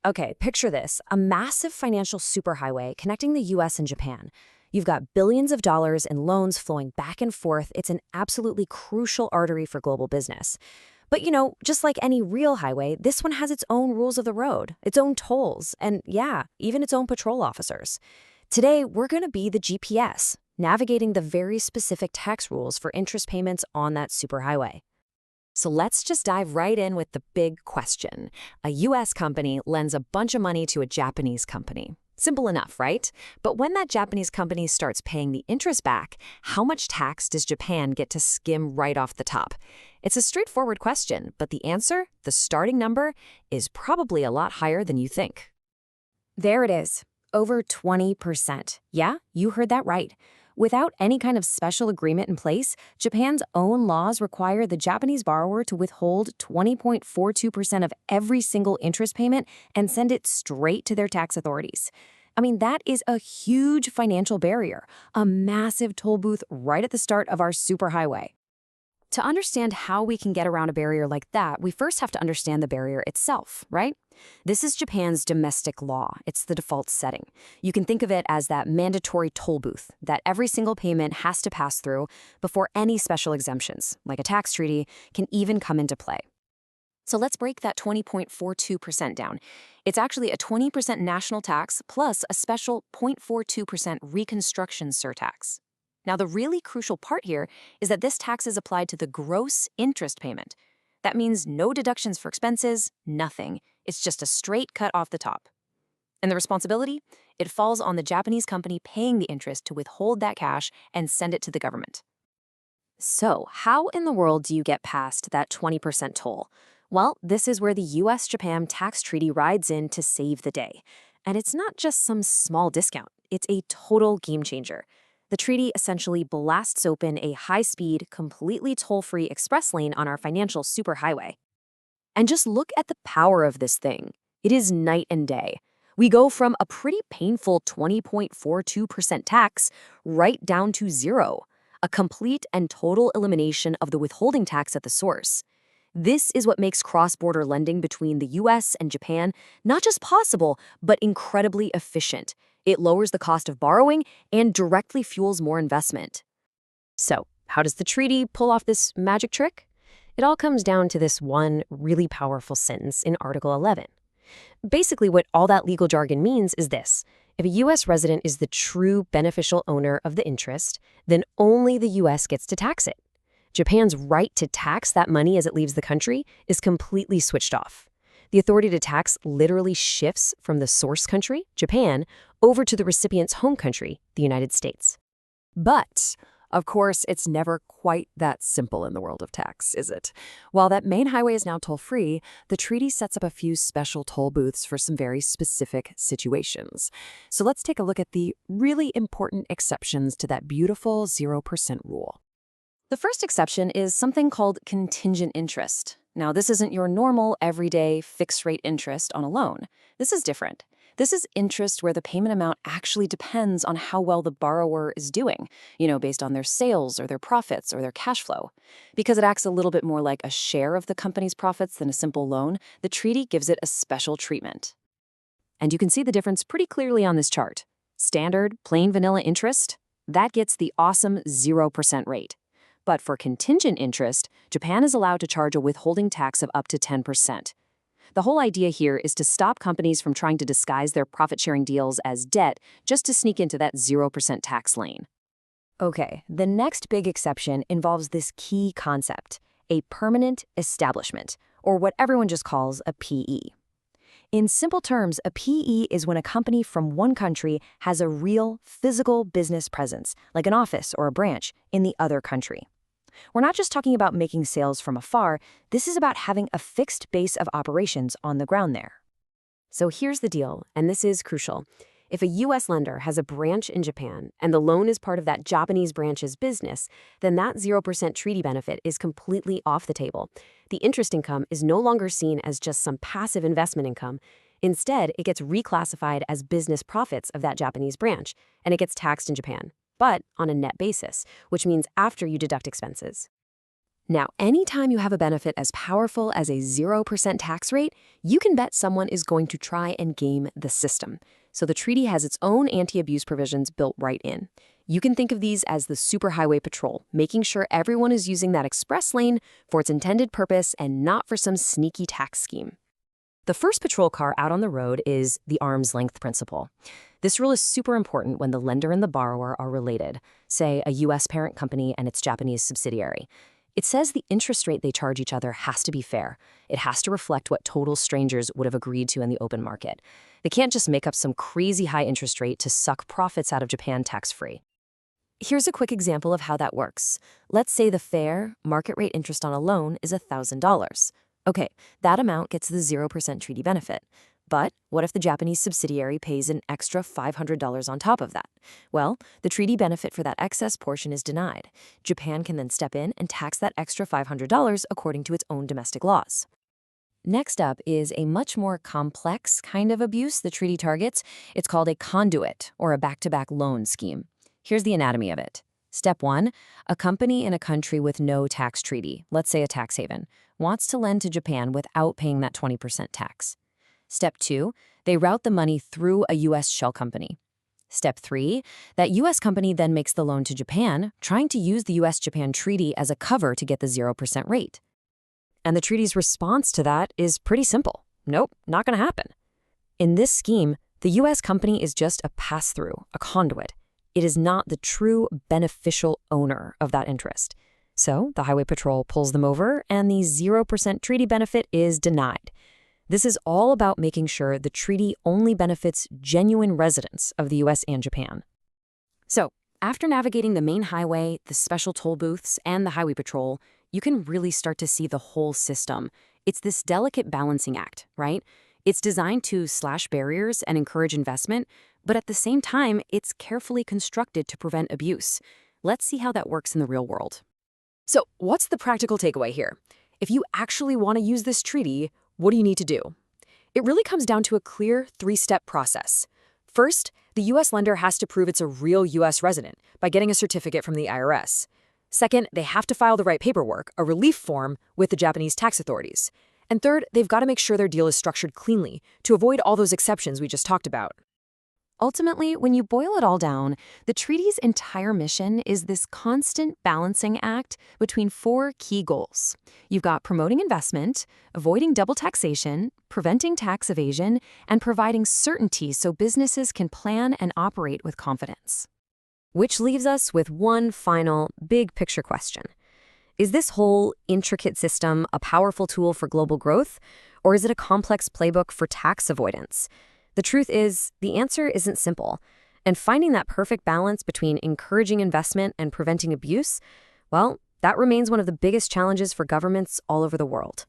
Okay, picture this, a massive financial superhighway connecting the US and Japan. You've got billions of dollars in loans flowing back and forth. It's an absolutely crucial artery for global business. But just like any real highway, this one has its own rules of the road, its own tolls, and yeah, even its own patrol officers. Today, we're going to be the GPS, navigating the very specific tax rules for interest payments on that superhighway. So let's just dive right in with the big question. A US company lends a bunch of money to a Japanese company. Simple enough, right? But when that Japanese company starts paying the interest back, how much tax does Japan get to skim right off the top? It's a straightforward question, but the answer, the starting number, is probably a lot higher than you think. There it is, over 20%. Yeah, you heard that right. Without any kind of special agreement in place, Japan's own laws require the Japanese borrower to withhold 20.42% of every single interest payment and send it straight to their tax authorities. I mean, that is a huge financial barrier, a massive toll booth right at the start of our superhighway. To understand how we can get around a barrier like that, we first have to understand the barrier itself, right? This is Japan's domestic law. It's the default setting. You can think of it as that mandatory toll booth that every single payment has to pass through before any special exemptions, like a tax treaty, can even come into play. So let's break that 20.42% down. It's actually a 20% national tax plus a special 0.42% reconstruction surtax. Now, the really crucial part here is that this tax is applied to the gross interest payment. That means no deductions for expenses, nothing. It's just a straight cut off the top. And the responsibility? It falls on the Japanese company paying the interest to withhold that cash and send it to the government. So, how in the world do you get past that 20% toll? Well, this is where the US-Japan tax treaty rides in to save the day. And it's not just some small discount. It's a total game changer. The treaty essentially blasts open a high-speed, completely toll-free express lane on our financial superhighway. And just look at the power of this thing. It is night and day. We go from a pretty painful 20.42% tax right down to zero, a complete and total elimination of the withholding tax at the source. This is what makes cross-border lending between the US and Japan not just possible, but incredibly efficient. It lowers the cost of borrowing and directly fuels more investment. So, how does the treaty pull off this magic trick? It all comes down to this one really powerful sentence in Article 11. Basically, what all that legal jargon means is this. If a U.S. resident is the true beneficial owner of the interest, then only the U.S. gets to tax it. Japan's right to tax that money as it leaves the country is completely switched off. The authority to tax literally shifts from the source country, Japan, over to the recipient's home country, the United States. But, of course, it's never quite that simple in the world of tax, is it? While that main highway is now toll-free, the treaty sets up a few special toll booths for some very specific situations. So let's take a look at the really important exceptions to that beautiful 0% rule. The first exception is something called contingent interest. Now, this isn't your normal, everyday, fixed-rate interest on a loan. This is different. This is interest where the payment amount actually depends on how well the borrower is doing, based on their sales or their profits or their cash flow. Because it acts a little bit more like a share of the company's profits than a simple loan, the treaty gives it a special treatment. And you can see the difference pretty clearly on this chart. Standard, plain vanilla interest, that gets the awesome 0% rate. But for contingent interest, Japan is allowed to charge a withholding tax of up to 10%. The whole idea here is to stop companies from trying to disguise their profit-sharing deals as debt just to sneak into that 0% tax lane. Okay, the next big exception involves this key concept, a permanent establishment, or what everyone just calls a PE. In simple terms, a PE is when a company from one country has a real, physical business presence, like an office or a branch, in the other country. We're not just talking about making sales from afar, this is about having a fixed base of operations on the ground there. So here's the deal, and this is crucial. If a U.S. lender has a branch in Japan and the loan is part of that Japanese branch's business, then that 0% treaty benefit is completely off the table. The interest income is no longer seen as just some passive investment income. Instead, it gets reclassified as business profits of that Japanese branch, and it gets taxed in Japan, but on a net basis, which means after you deduct expenses. Now, anytime you have a benefit as powerful as a 0% tax rate, you can bet someone is going to try and game the system. So the treaty has its own anti-abuse provisions built right in. You can think of these as the superhighway patrol, making sure everyone is using that express lane for its intended purpose and not for some sneaky tax scheme. The first patrol car out on the road is the arm's length principle. This rule is super important when the lender and the borrower are related, say a U.S. parent company and its Japanese subsidiary. It says the interest rate they charge each other has to be fair. It has to reflect what total strangers would have agreed to in the open market. They can't just make up some crazy high interest rate to suck profits out of Japan tax-free. Here's a quick example of how that works. Let's say the fair market rate interest on a loan is $1,000. Okay, that amount gets the 0% treaty benefit. But what if the Japanese subsidiary pays an extra $500 on top of that? Well, the treaty benefit for that excess portion is denied. Japan can then step in and tax that extra $500 according to its own domestic laws. Next up is a much more complex kind of abuse the treaty targets. It's called a conduit, or a back-to-back loan scheme. Here's the anatomy of it. Step 1, a company in a country with no tax treaty, let's say a tax haven, wants to lend to Japan without paying that 20% tax. Step 2, they route the money through a U.S. shell company. Step 3, that U.S. company then makes the loan to Japan, trying to use the U.S.-Japan treaty as a cover to get the 0% rate. And the treaty's response to that is pretty simple. Nope, not going to happen. In this scheme, the U.S. company is just a pass-through, a conduit. It is not the true beneficial owner of that interest. So the Highway Patrol pulls them over, and the 0% treaty benefit is denied. This is all about making sure the treaty only benefits genuine residents of the U.S. and Japan. So, after navigating the main highway, the special toll booths, and the Highway Patrol, you can really start to see the whole system. It's this delicate balancing act, right? It's designed to slash barriers and encourage investment, but at the same time, it's carefully constructed to prevent abuse. Let's see how that works in the real world. So, what's the practical takeaway here? If you actually want to use this treaty, what do you need to do? It really comes down to a clear 3-step process. First, the U.S. lender has to prove it's a real U.S. resident by getting a certificate from the IRS. Second, they have to file the right paperwork, a relief form, with the Japanese tax authorities. And third, they've got to make sure their deal is structured cleanly to avoid all those exceptions we just talked about. Ultimately, when you boil it all down, the treaty's entire mission is this constant balancing act between 4 key goals. You've got promoting investment, avoiding double taxation, preventing tax evasion, and providing certainty so businesses can plan and operate with confidence. Which leaves us with one final big picture question. Is this whole intricate system a powerful tool for global growth, or is it a complex playbook for tax avoidance? The truth is, the answer isn't simple, and finding that perfect balance between encouraging investment and preventing abuse, well, that remains one of the biggest challenges for governments all over the world.